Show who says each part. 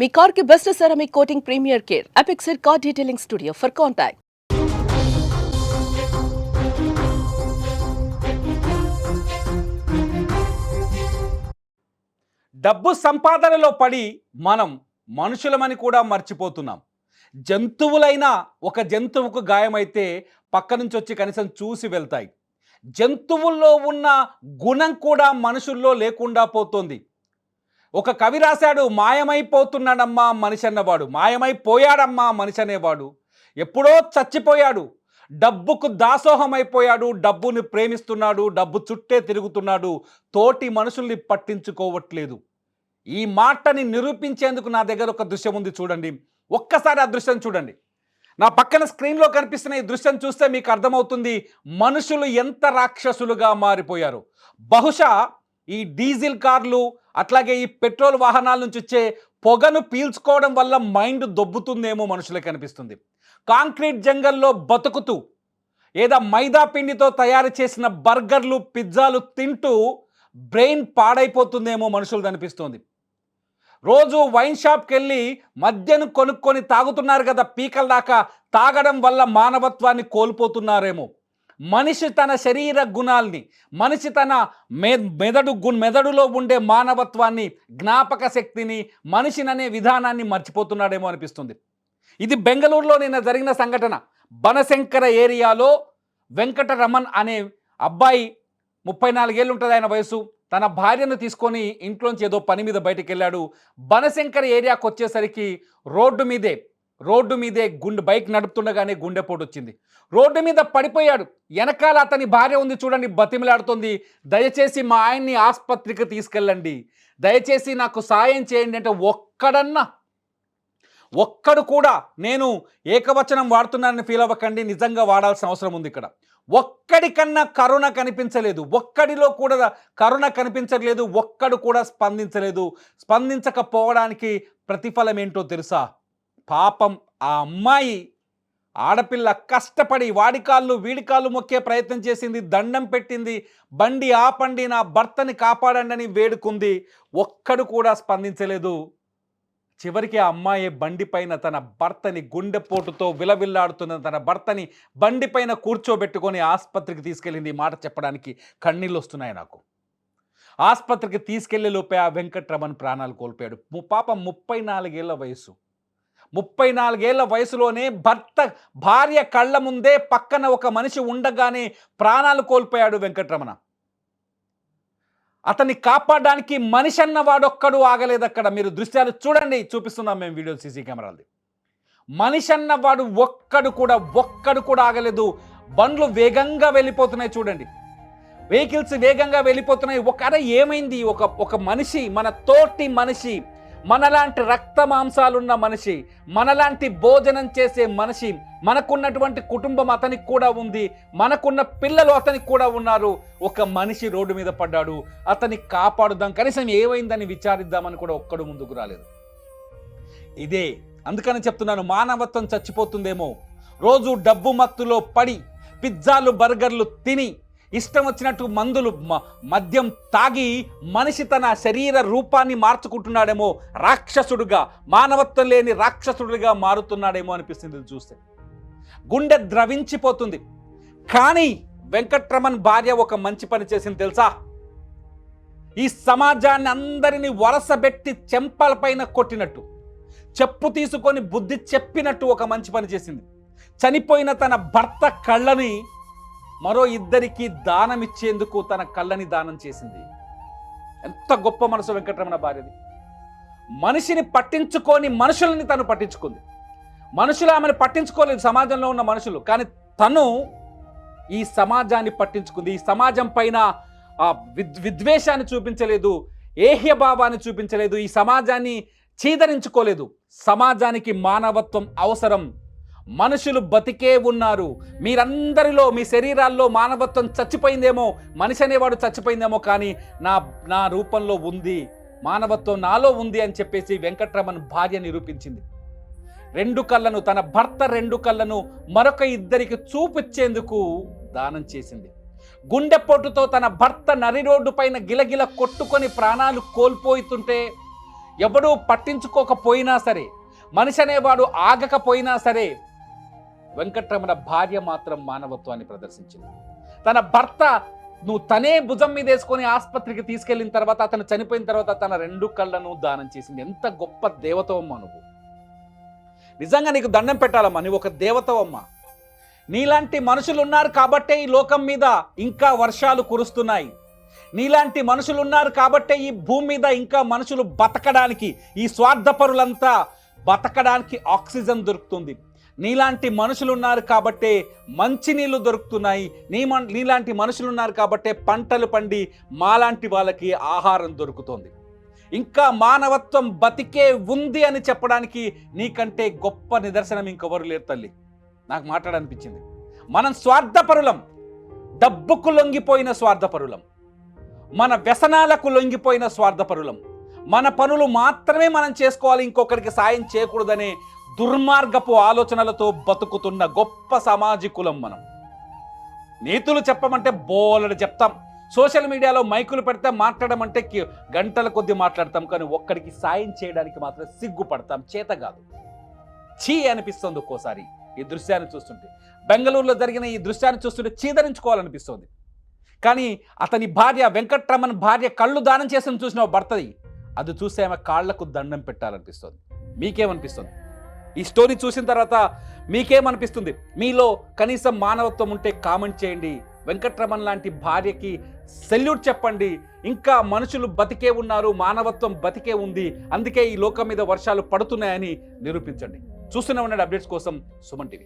Speaker 1: మీ car కి best ceramic coating premier care Apexer car detailing studio for contact.
Speaker 2: డబ్బు సంపాదనలో పడి మనం మనుషులమని కూడా మర్చిపోతున్నాం. జంతువులైనా ఒక జంతువుకు గాయమైతే పక్క నుంచి వచ్చి కనీసం చూసి వెళ్తాయి. జంతువుల్లో ఉన్న గుణం కూడా మనుషుల్లో లేకుండా పోతుంది. ఒక కవి రాశాడు, మాయమైపోతున్నాడమ్మా మనిషి అన్నవాడు, మాయమైపోయాడమ్మా మనిషి అనేవాడు, ఎప్పుడో చచ్చిపోయాడు. డబ్బుకు దాసోహమైపోయాడు, డబ్బుని ప్రేమిస్తున్నాడు, డబ్బు చుట్టే తిరుగుతున్నాడు, తోటి మనుషుల్ని పట్టించుకోవట్లేదు. ఈ మాటని నిరూపించేందుకు నా దగ్గర ఒక దృశ్యం ఉంది, చూడండి. ఒక్కసారి ఆ దృశ్యం చూడండి. నా పక్కన స్క్రీన్లో కనిపిస్తున్న ఈ దృశ్యం చూస్తే మీకు అర్థమవుతుంది మనుషులు ఎంత రాక్షసులుగా మారిపోయారు. బహుశా ఈ డీజిల్ కార్లు అట్లాగే ఈ పెట్రోల్ వాహనాల నుంచి వచ్చే పొగను పీల్చుకోవడం వల్ల మైండ్ దొబ్బుతుందేమో మనుషులకు అనిపిస్తుంది. కాంక్రీట్ జంగల్లో బతుకుతూ ఏదో మైదా పిండితో తయారు చేసిన బర్గర్లు పిజ్జాలు తింటూ బ్రెయిన్ పాడైపోతుందేమో మనుషులు అనిపిస్తుంది. రోజు వైన్ షాప్కి వెళ్ళి మద్యను కొనుక్కొని తాగుతున్నారు కదా పీకల దాకా, తాగడం వల్ల మానవత్వాన్ని కోల్పోతున్నారేమో. మనిషి తన శరీర గుణాల్ని, మనిషి తన మెదడులో ఉండే మానవత్వాన్ని, జ్ఞాపక శక్తిని, మనిషిననే విధానాన్ని మర్చిపోతున్నాడేమో అనిపిస్తుంది. ఇది బెంగళూరులో నిన్న జరిగిన సంఘటన. బనశంకర ఏరియాలో వెంకటరమణ్ అనే అబ్బాయి, 34 ఏళ్ళు ఉంటుంది ఆయన వయసు, తన భార్యను తీసుకొని ఇంట్లోంచి ఏదో పని మీద బయటకు వెళ్ళాడు. బనశంకర ఏరియాకు వచ్చేసరికి రోడ్డు మీదే బైక్ నడుపుతుండగానే గుండెపోటు వచ్చింది. రోడ్డు మీద పడిపోయాడు. వెనకాల అతని భార్య ఉంది చూడండి, బతిమిలాడుతుంది, దయచేసి మా ఆయన్ని ఆసుపత్రికి తీసుకెళ్ళండి, దయచేసి నాకు సాయం చేయండి అంటే ఒక్కడు కూడా, నేను ఏకవచనం వాడుతున్నానని ఫీల్ అవ్వకండి, నిజంగా వాడాల్సిన అవసరం ఉంది ఇక్కడ. ఒక్కడికన్నా కరుణ కనిపించలేదు, ఒక్కడిలో కూడా కరుణ కనిపించలేదు, ఒక్కడు కూడా స్పందించలేదు. స్పందించకపోవడానికి ప్రతిఫలం ఏంటో తెలుసా? పాపం ఆ అమ్మాయి ఆడపిల్ల కష్టపడి వాడి కాళ్ళు వీడి కాళ్ళు మొక్కే ప్రయత్నం చేసింది, దండం పెట్టింది, బండి ఆపండి నా భర్తని కాపాడండి అని వేడుకుంది. ఒక్కడు కూడా స్పందించలేదు. చివరికి ఆ అమ్మాయి బండిపైన తన భర్తని, గుండెపోటుతో విలవిల్లాడుతున్న తన భర్తని బండిపైన కూర్చోబెట్టుకొని ఆసుపత్రికి తీసుకెళ్ళింది. ఈ మాట చెప్పడానికి కన్నీళ్ళు వస్తున్నాయి నాకు. ఆసుపత్రికి తీసుకెళ్లే లోపే ఆ వెంకట్రమణ్ ప్రాణాలు కోల్పోయాడు. పాపం 34 ఏళ్ల వయసు. 34 ఏళ్ల వయసులోనే భార్య కళ్ళ ముందే పక్కన ఒక మనిషి ఉండగానే ప్రాణాలు కోల్పోయాడు వెంకట్రమణ. అతన్ని కాపాడడానికి మనిషి అన్నవాడొక్కడు ఆగలేదు అక్కడ. మీరు దృశ్యాలు చూడండి, చూపిస్తున్నాం మేము వీడియో సీసీ కెమెరాలది. మనిషి అన్నవాడు ఒక్కడు కూడా ఆగలేదు. బండ్లు వేగంగా వెళ్ళిపోతున్నాయి చూడండి, వెహికల్స్ వేగంగా వెళ్ళిపోతున్నాయి. ఏమైంది? ఒక మనిషి, మన తోటి మనిషి, మనలాంటి రక్త మాంసాలున్న మనిషి, మనలాంటి భోజనం చేసే మనిషి, మనకున్నటువంటి కుటుంబం అతనికి కూడా ఉంది, మనకున్న పిల్లలు అతనికి కూడా ఉన్నారు. ఒక మనిషి రోడ్డు మీద పడ్డాడు, అతన్ని కాపాడుదాం, కనీసం ఏమైందని విచారిద్దామని కూడా ఒక్కడు ముందుకు రాలేదు. ఇదే అందుకని చెప్తున్నాను, మానవత్వం చచ్చిపోతుందేమో. రోజు డబ్బు మత్తులో పడి పిజ్జాలు బర్గర్లు తిని ఇష్టం వచ్చినట్టు మద్యం తాగి మనిషి తన శరీర రూపాన్ని మార్చుకుంటున్నాడేమో, రాక్షసుడుగా, మానవత్వం లేని రాక్షసుడుగా మారుతున్నాడేమో అనిపిస్తుంది చూస్తే. గుండె ద్రవించిపోతుంది. కానీ వెంకట్రమణ్ భార్య ఒక మంచి పని చేసింది తెలుసా? ఈ సమాజాన్ని అందరినీ వరసబెట్టి చెంపలపైన కొట్టినట్టు, చెప్పు తీసుకొని బుద్ధి చెప్పినట్టు ఒక మంచి పని చేసింది. చనిపోయిన తన భర్త కళ్ళని మరో 2కి దానం ఇచ్చేందుకు తన కళ్ళని దానం చేసింది. ఎంత గొప్ప మనసు వెంకటరమణ భార్యది. మనిషిని పట్టించుకొని మనుషులని తను పట్టించుకుంది. మనుషులు ఆమెను పట్టించుకోలేదు, సమాజంలో ఉన్న మనుషులు, కానీ తను ఈ సమాజాన్ని పట్టించుకుంది. ఈ సమాజం పైన విద్వేషాన్ని చూపించలేదు, ఏహ్యభావాన్ని చూపించలేదు, ఈ సమాజాన్ని చీదరించుకోలేదు. సమాజానికి మానవత్వం అవసరం, మనుషులు బతికే ఉన్నారు, మీరందరిలో మీ శరీరాల్లో మానవత్వం చచ్చిపోయిందేమో, మనిషి అనేవాడు చచ్చిపోయిందేమో, కానీ నా రూపంలో ఉంది, మానవత్వం నాలో ఉంది అని చెప్పేసి వెంకట్రమణ్ భార్య నిరూపించింది. 2 కళ్ళను, తన భర్త 2 కళ్ళను మరొక 2కి చూపించేందుకు దానం చేసింది. గుండెపోటుతో తన భర్త నరి రోడ్డు పైన గిలగిల కొట్టుకొని ప్రాణాలు కోల్పోతుంటే ఎవడూ పట్టించుకోకపోయినా సరే, మనిషి అనేవాడు ఆగకపోయినా సరే, వెంకట్రమణ భార్య మాత్రం మానవత్వాన్ని ప్రదర్శించింది. తన భర్త తనే భుజం మీద వేసుకొని ఆసుపత్రికి తీసుకెళ్లిన తర్వాత, అతను చనిపోయిన తర్వాత తన 2 కళ్ళను దానం చేసింది. ఎంత గొప్ప దేవతవమ్మ నువ్వు! నిజంగా నీకు దండం పెట్టాలమ్మా, నువ్వు ఒక దేవతవమ్మ. నీలాంటి మనుషులు ఉన్నారు కాబట్టే ఈ లోకం మీద ఇంకా వర్షాలు కురుస్తున్నాయి. నీలాంటి మనుషులు ఉన్నారు కాబట్టే ఈ భూమి మీద ఇంకా మనుషులు బతకడానికి, ఈ స్వార్థపరులంతా బతకడానికి ఆక్సిజన్ దొరుకుతుంది. నీలాంటి మనుషులు ఉన్నారు కాబట్టే మంచినీళ్ళు దొరుకుతున్నాయి. నీలాంటి మనుషులు ఉన్నారు కాబట్టే పంటలు పండి మాలాంటి వాళ్ళకి ఆహారం దొరుకుతుంది. ఇంకా మానవత్వం బతికే ఉంది అని చెప్పడానికి నీకంటే గొప్ప నిదర్శనం ఇంకెవరు లేరు తల్లి. నాకు మాట్లాడనిపించింది. మనం స్వార్థపరులం, డబ్బుకు లొంగిపోయిన స్వార్థపరులం, మన వ్యసనాలకు లొంగిపోయిన స్వార్థపరులం, మన పనులు మాత్రమే మనం చేసుకోవాలి, ఇంకొకరికి సాయం చేయకూడదనే దుర్మార్గపు ఆలోచనలతో బతుకుతున్న గొప్ప సామాజికులం మనం. నీతులు చెప్పమంటే బోలెడు చెప్తాం, సోషల్ మీడియాలో మైకులు పెడితే మాట్లాడమంటే గంటల కొద్దీ మాట్లాడతాం, కానీ ఒక్కడికి సాయం చేయడానికి మాత్రం సిగ్గుపడతాం, చేత కాదు. చీ అనిపిస్తుంది ఒక్కోసారి ఈ దృశ్యాన్ని చూస్తుంటే. బెంగళూరులో జరిగిన ఈ దృశ్యాన్ని చూస్తుంటే చీదరించుకోవాలనిపిస్తుంది. కానీ అతని భార్య, వెంకట్రమణ్ భార్య కళ్ళు దానం చేసిన చూసిన భర్తది, అది చూస్తే ఆమె కాళ్లకు దండం పెట్టాలనిపిస్తుంది. మీకేమనిపిస్తుంది? ఈ స్టోరీ చూసిన తర్వాత మీకేమనిపిస్తుంది? మీలో కనీసం మానవత్వం ఉంటే కామెంట్ చేయండి. వెంకట్రమణ్ లాంటి భార్యకి సెల్యూట్ చెప్పండి. ఇంకా మనుషులు బతికే ఉన్నారు, మానవత్వం బతికే ఉంది, అందుకే ఈ లోకం మీద వర్షాలు పడుతున్నాయని నిరూపించండి. చూస్తూనే ఉండండి అప్డేట్స్ కోసం సుమన్ టీవీ.